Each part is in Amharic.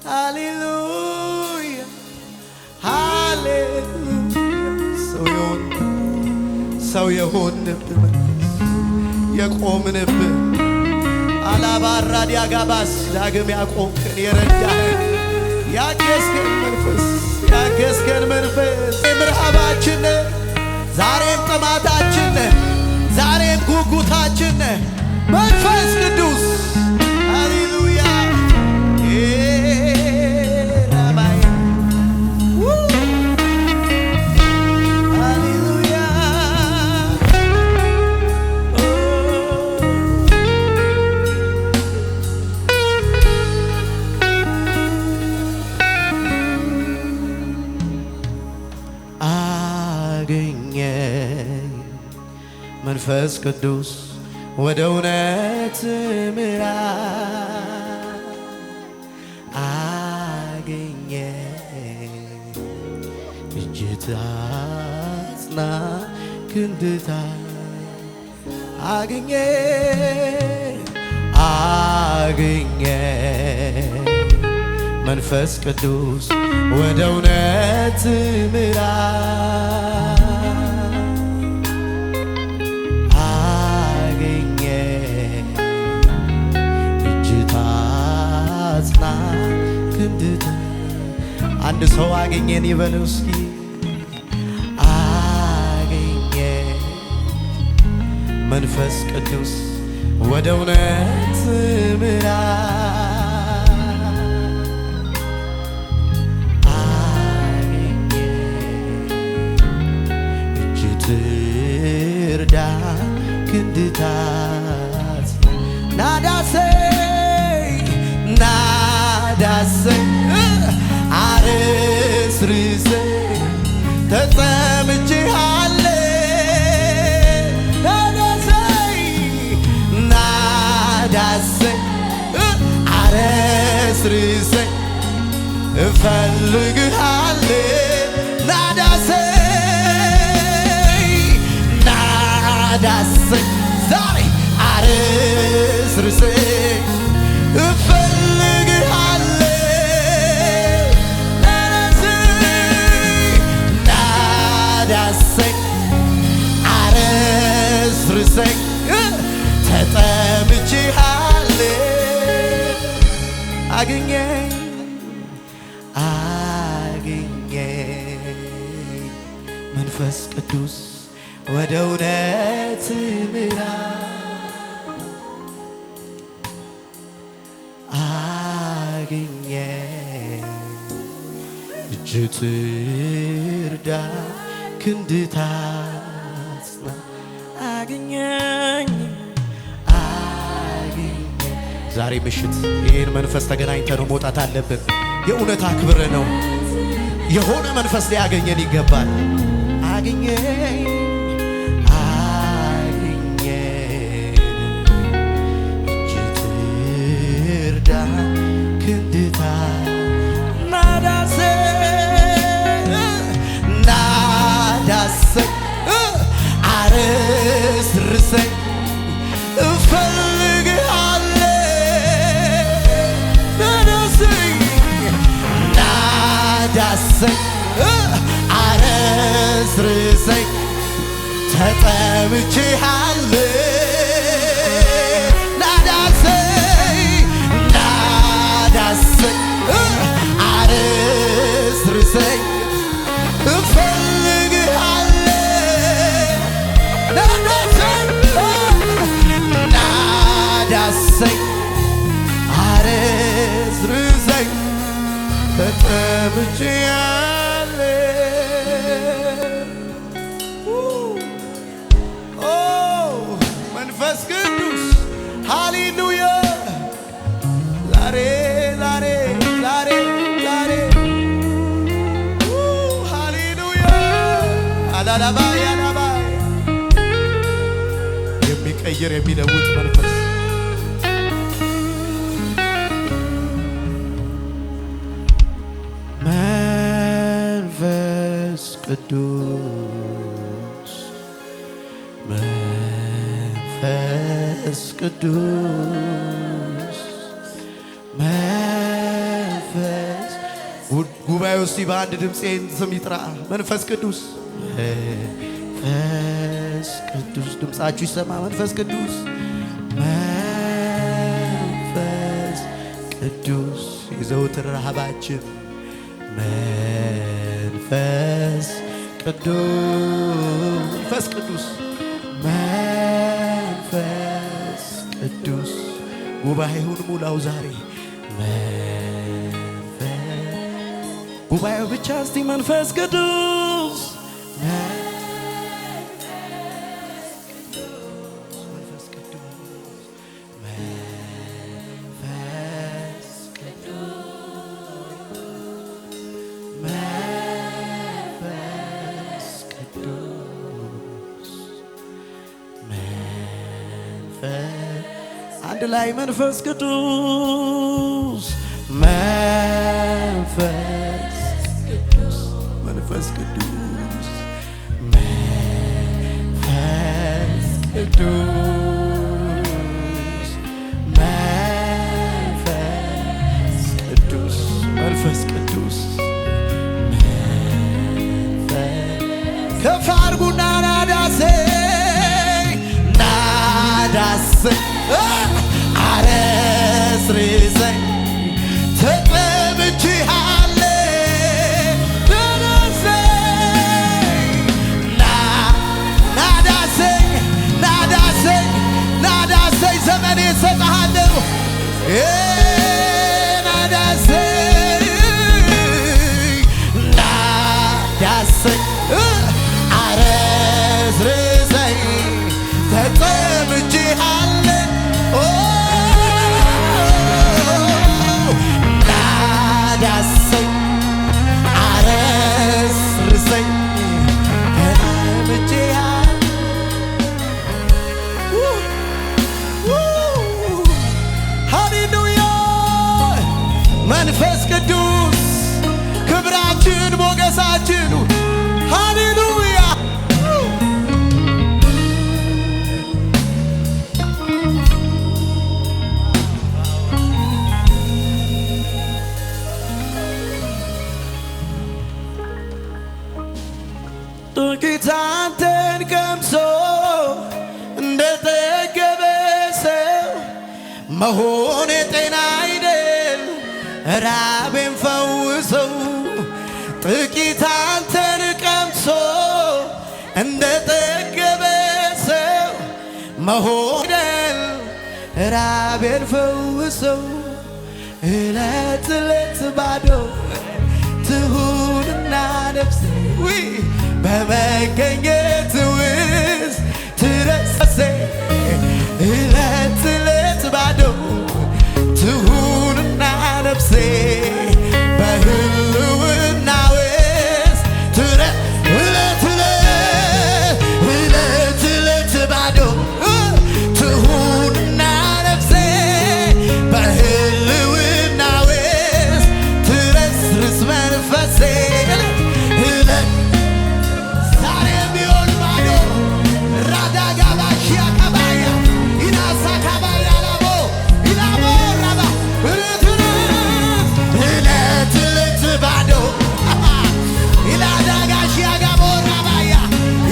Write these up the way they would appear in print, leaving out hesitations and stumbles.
ሃሌሉያ ሃሌሉያ ሰው የሆንብህ መንፈስ የቆምንብህ አላባራ ዲያጋባስ ዳግም ያቆምከን የረዳህን ያገዝከን መንፈስ ምርሃባችን ዛሬም ጥማታችን ዛሬም ጉጉታችን መንፈስ ቅዱስ ሃሌሉያ መንፈስ ቅዱስ ወደ እውነት ምራ አገኘ እጅህ ታጽና ክንድህ አገኘ መንፈስ ቅዱስ ወደ እውነት ምራ አንድ ሰው አገኘን ይበለው እስኪ አገኘ መንፈስ ቅዱስ ወደ እውነት ምራ አገኘ እጅህ ትርዳ ክንድህ ታጽና ናዳሰኝ አርስርሰኝ ተጠምቼሃለሁ ናዳሰኝ አርስርሰኝ እፈልግሃለሁ ናዳሰኝ ዛሬ አርስርሰኝ አረስርሰኝ ተጠምቼሃለሁ አገኘኝ መንፈስ ቅዱስ ወደ እውነት ምራ አገኘ እጅህ ትርዳ ክንድህ ታጽና አገኘኝ ዛሬ ምሽት ይህን መንፈስ ተገናኝተን መውጣት አለብን። የእውነት አክብረ ነው የሆነ መንፈስ ሊያገኘን ይገባል። አገኘኝ እጅህ ትርዳ ክንድህ ናዳሰኝ አረስርሰኝ ናዳሰኝ አረስርሰኝ ተጠምቼሃለሁ ናዳሰኝ አረስርሰኝ ናዳሰኝ አረስርሰኝ ተጠምቼሃለሁ መንፈስ ቅዱስ ሃሌሉያ ዛሬ ሃሌሉያ አላላባይ የሚቀይር የሚለውጥ መንፈስ ቅዱስ መንፈስ ቅዱስ መንፈስ ጉባኤ ውስጥ በአንድ ድምፄን ስም ይጥራ። መንፈስ ቅዱስ መንፈስ ቅዱስ ድምፃችሁ ይሰማ። መንፈስ ቅዱስ መንፈስ ቅዱስ የዘውትር ረሃባችን መንፈስ ቅዱስ መንፈስ ቅዱስ ጉባኤውን ሙላው ዛሬ ጉባኤው ብቻ እስቲ መንፈስ ቅዱስ አንድ ላይ መንፈስ ቅዱስ መንፈስ ቅዱስ መንፈስ ቅዱስ መንፈስ ቅዱስ መንፈስ ቅዱስ ከፍ አድርጉና ናዳሰኝ አረስርሰኝ ዘመኔ ሰጣሃለሁ ናዳሰኝ አረስርሰኝ ተጠምጄሃለሁ ናዳሰኝ አረስርሰኝ መንፈስ ቅዱስ ክብራችን ሞገሳችን ሃሌሉያ ጥቂት አንተን ቀምሶ እንደጠገበ ሰው መሆን የጤና አይደል ራቤን ፈውሰው ጥቂት አንተን ቀምሶ እንደጠገበ ሰው መሆን ራቤን ፈውሰው እለት እለት ባዶ ትሁንና ነፍሴ በመገኘት ውስጥ ትረሳሴ እለት እለት ባዶ ትሁንና ነፍሴ በህልውና ውስጥ እለት እለት ባዶ ትሁንና ነፍሴ በህልውና ውስጥ ትረስርስ መንፈሴ ዛሬም ቢሆን ባዶ ራዳጋባሺያ ካባያ ኢናሳ ካባያ ላቦ ኢላቦ ራባ እለት እለት ባዶ ኢላዳጋሺያ ጋቦ ራባያ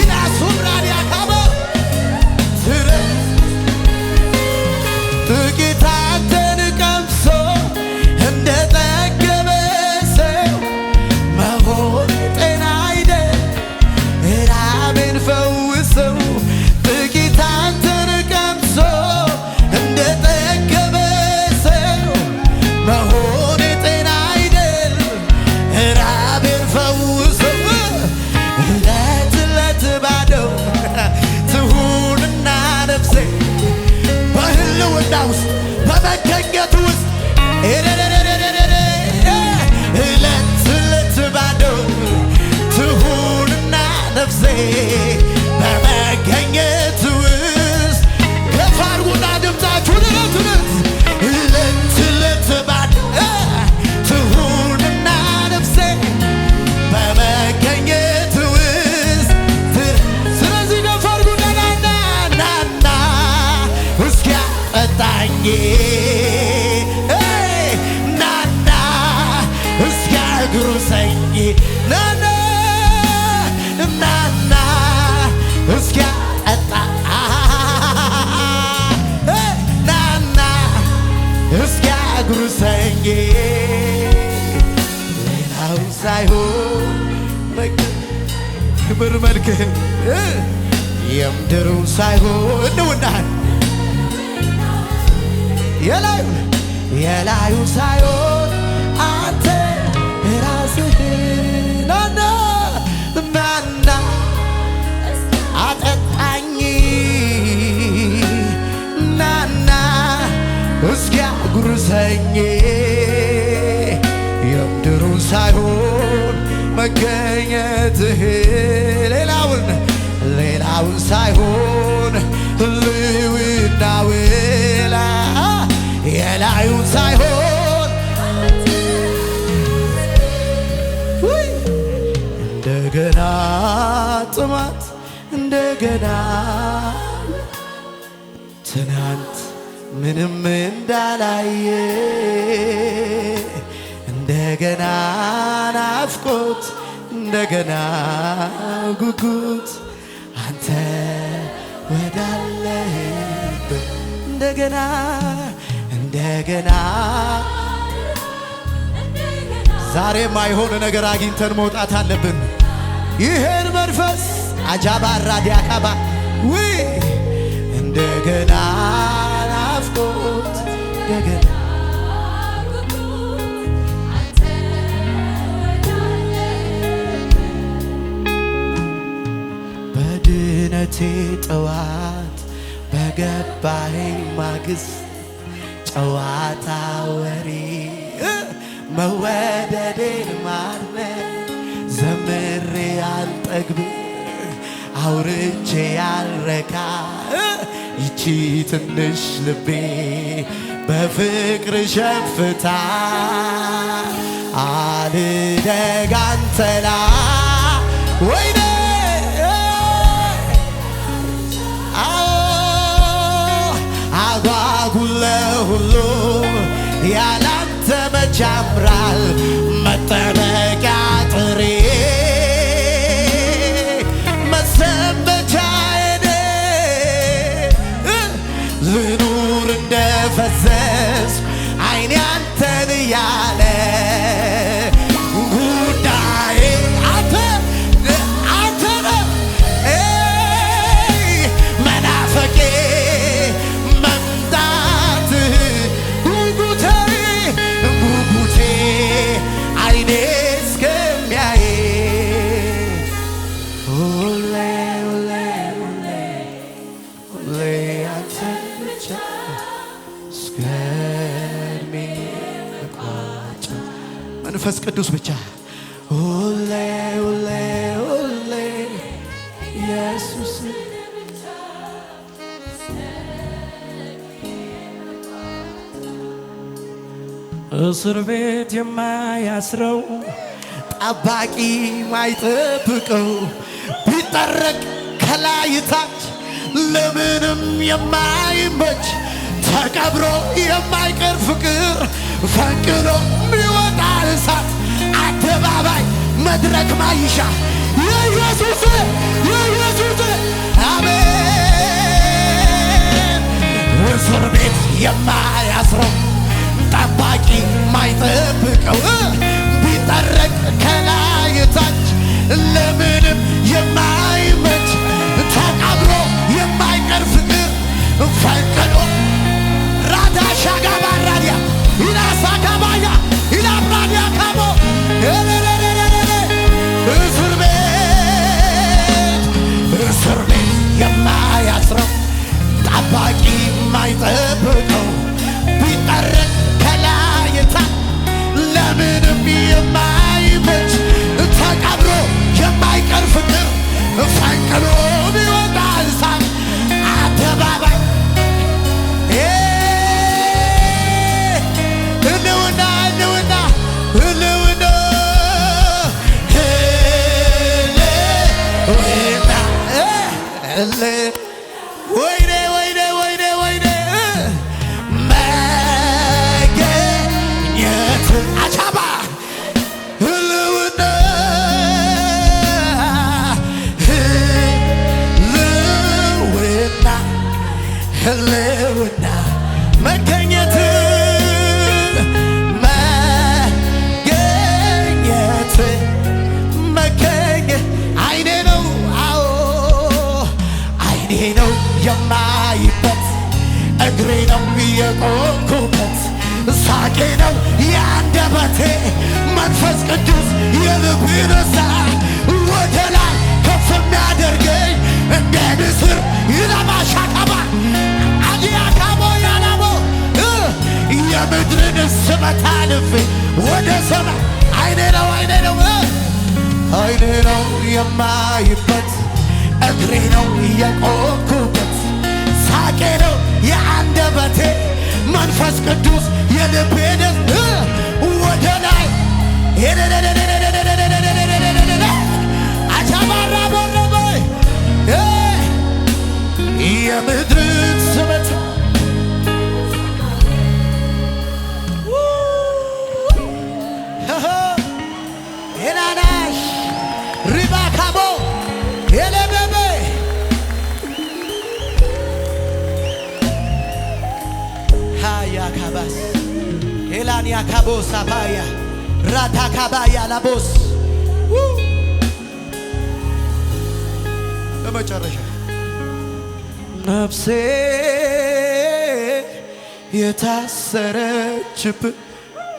ኢናሱራዲያ ካቦ ጥቂት አንተን ቀምሶ እንደጠገበ ሰው መሆን ጤና አይደል ራቤን ፈውሰው ጥቂት አንተን ቀምሶ እንደጠገበ ሰው መሆን ጤና አይደል ራቤን ፈውሰው እለት እለት ባዶ ትሁንና ነፍሴ በህልውና ውስጥ በመገኘት ውስጥ እለት እለት ባዶ ትሁንና ነፍሴ በመገኘት ውስጥ ከፍ አድርጉና ድምፃችሁን እለት እለት ባዶ ትሁንና ነፍሴ በመገኘት ውስጥ ስለዚህ ከፍ አድርጉና ናና እስኪያጠጣኝ ጉርሰኝ ናና ናና እስኪያጠጣ ናና እስኪያጉርሰኝ ሌላው ሳይሆን ክብር መልክህን የምድሩን ሳይሆን እንደውናል የላዩ ሳይሆን አንተ ራስህ ናና ናና አጠጣኝ ናና እስኪያጉርሰኝ የምድሩን ሳይሆን መገኘትህ ሌላውን ሳይሆን ህልውናውላ የላዩን ሳይሆን እንደገና ጥማት እንደገና ትናንት ምንም እንዳላየ እንደገና ናፍቆት እንደገና ጉጉት አንተ ወዳለህበት እንደገና ዛሬ ማይሆን ነገር አግኝተን መውጣት አለብን። ይሄን መንፈስ አጃባራ ዲያካባ እንደገና ናፍቆት እንደገና በድነቴ ጠዋት በገባኸኝ ማግስት ጨዋታ ወሬ መወደዴን ማርነ ዘምሬ ያልጠግብ አውርቼ ያልረካ ይቺ ትንሽ ልቤ በፍቅር ሸፍታ አልደግ አንተላ ወይኔ አጓጉለ ሁሉ ያላንተ መች ያምራል መጠበቂያ ጥሬ መሰንበቻዬ ልኑር እንደፈዘዝኩ ዓይኔ አንተን እያለ ጉዳዬ አንተ ነህ መናፈቄ መምጣትህ ጉጉቴ ዓይኔ እስከሚያይ ሁሌ አንተን ብቻ እስከ ዕድሜ መቋጫ መንፈስ ቅዱስ ብቻ ሁሌ ኢየሱስ እስር ቤት የማያስረው ጠባቂ ማይጠብቀው ቢጠረቅ ከላይ ታች ለምንም የማይመች ተቀብሮ የማይቀር ፍቅር ፈንቅሎ ሚወጣ እሳት አደባባይ መድረክ ማይሻ የኢየሱስ አሜን። እስር ቤት የማያስረው ጠባቂ ማይጠብቀው ቢጠረቅ ከላይ ታች ለምንም የማይመች ተቀብሮ የማይቀር ፍቅር ፈንቅሎ ራዳሻ ጋባራዲያ ኢላሳ ጋባያ ኢላብራዲያ ካሞ እስር ቤት የማያስረው ጠባቂ ማይጠብቀው ቢጠረቅ ከላይ ታች ለምንም የማይመች ተቀብሮ የማይቀር ፍቅር ፈንቅሎ ቢወጣ እሳት አደባባይ ወይኔ መገኘት አቻባ ብነሳ ወደ ላይ ከፍ የሚያደርገኝ እንደ ንስር ይለማሻቀባ አዲያካቦ ያላቦ የምድርን ስበት አልፌ ወደ ሰማይ አይኔ ነው የማይበት እግሬ ነው የቆምኩበት ሳቄ ነው የአንደበቴ መንፈስ ቅዱስ የልቤ ደስ ወደ ላይ አቻባራ ቦረበ የምድርን ስበት ናናሽ ሪባካቦ የለበበ ሃያካባስ ኤላንያካቦ ሳባያ ራታካባያ ላቦስ በመጨረሻ ነፍሴ የታሰረችብህ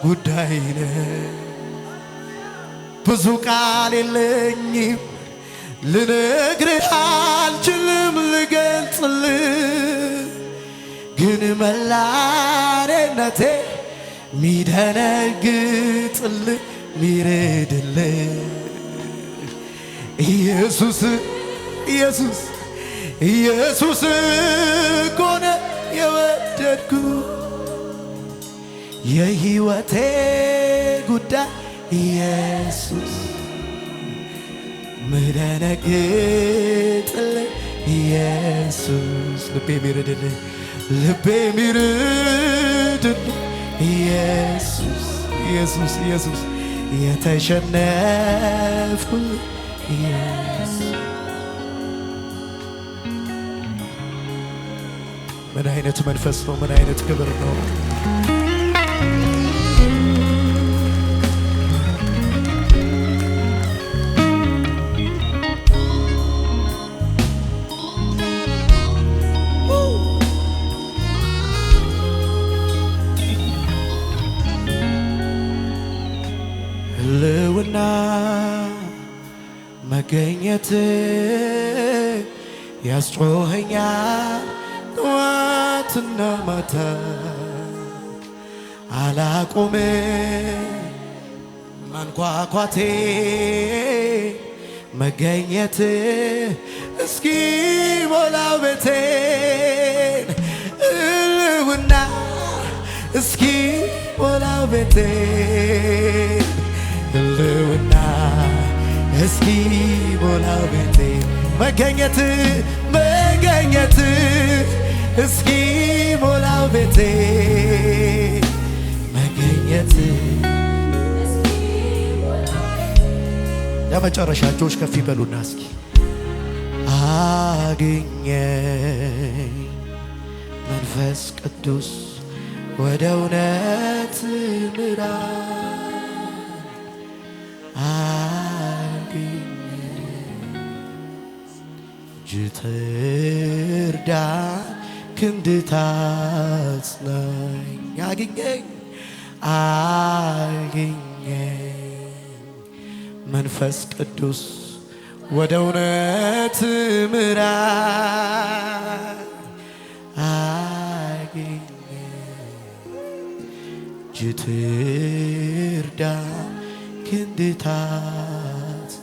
ጉዳይ ነው። ብዙ ቃል የለኝም ልነግርህ አልችልም ልገልጽልህ ግን መላኔነቴ ሚደነግጥልህ ሚረድልህ ኢየሱስ ኮነ የወደድኩ የሕይወቴ ጉዳይ ኢየሱስ ምደነግጥልህ ኢየሱስ ልቤ ሚረድልህ ኢየሱስ የተሸነፍኩልህ ኢየሱስ ምን አይነት መንፈስ ነው! ምን አይነት ክብር ነው! ህልውና መገኘት ያስጮኸኛል ጠዋትና ማታ አላቆም ማንኳኳቴ መገኘት እስኪ ሞላው ቤቴን ህልውና እስኪ ሞላው ቤቴን ህልውና እስኪ ሞላው ቤቴን መገኘት እስኪ ሞላው ቤቴን መገኘት ለመጨረሻ እጆች ከፍ ይበሉና እስኪ አገኘኝ መንፈስ ቅዱስ ወደ እውነት ምራኝ አገኘኝ እጅ ትርዳኝ ክንድ ታጽናኝ አገኘኝ መንፈስ ቅዱስ ወደ እውነት ምራኝ እጅ ትርዳኝ ክንድ ታጽናኝ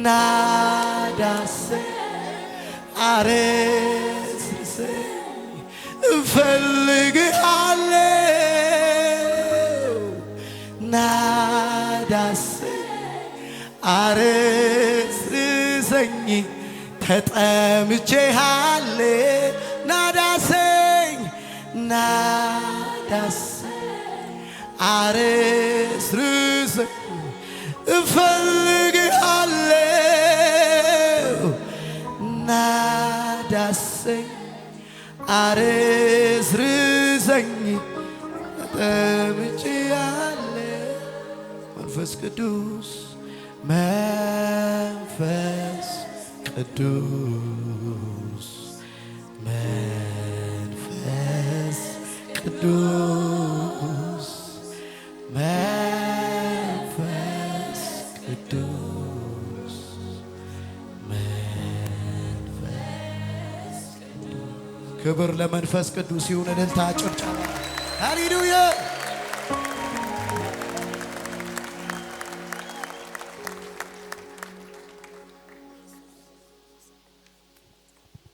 ናዳሰኝ አረስርሰኝ እፈልግሃለሁ ናዳሰኝ አረስርሰኝ ተጠምቼሃለሁ ናዳሰኝ አረስርሰኝ እፈልግሃለሁ ናዳሰኝ አረስርሰኝ ተጠምቼሃለሁ መንፈስ ቅዱስ መንፈስ ቅዱስ መንፈስ ቅዱስ መንፈስ ክብር ለመንፈስ ቅዱስ ይሁን። እልልታ ጭብጨባ ሃሌሉያ